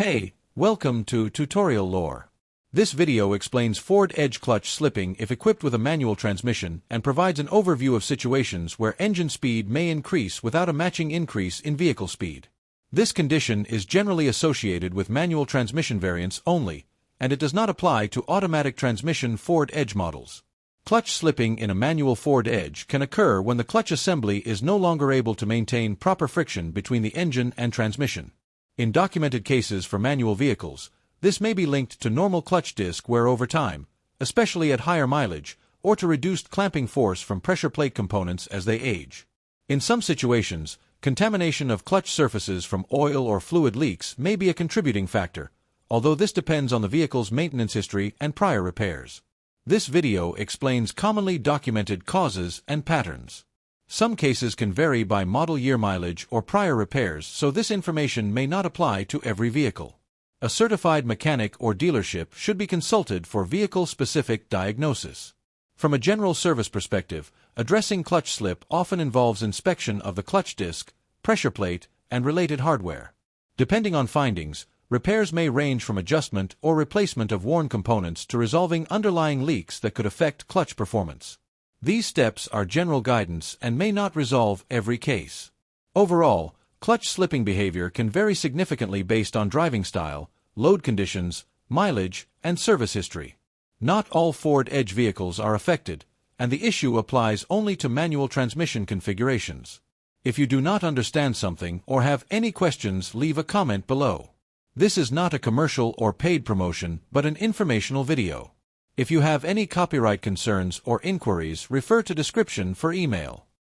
Hey, welcome to Tutorial Lore. This video explains Ford Edge clutch slipping if equipped with a manual transmission and provides an overview of situations where engine speed may increase without a matching increase in vehicle speed. This condition is generally associated with manual transmission variants only, and it does not apply to automatic transmission Ford Edge models. Clutch slipping in a manual Ford Edge can occur when the clutch assembly is no longer able to maintain proper friction between the engine and transmission. In documented cases for manual vehicles, this may be linked to normal clutch disc wear over time, especially at higher mileage, or to reduced clamping force from pressure plate components as they age. In some situations, contamination of clutch surfaces from oil or fluid leaks may be a contributing factor, although this depends on the vehicle's maintenance history and prior repairs. This video explains commonly documented causes and patterns. Some cases can vary by model year mileage or prior repairs, so this information may not apply to every vehicle. A certified mechanic or dealership should be consulted for vehicle-specific diagnosis. From a general service perspective, addressing clutch slip often involves inspection of the clutch disc, pressure plate, and related hardware. Depending on findings, repairs may range from adjustment or replacement of worn components to resolving underlying leaks that could affect clutch performance. These steps are general guidance and may not resolve every case. Overall, clutch slipping behavior can vary significantly based on driving style, load conditions, mileage, and service history. Not all Ford Edge vehicles are affected, and the issue applies only to manual transmission configurations. If you do not understand something or have any questions, leave a comment below. This is not a commercial or paid promotion, but an informational video. If you have any copyright concerns or inquiries, refer to description for email.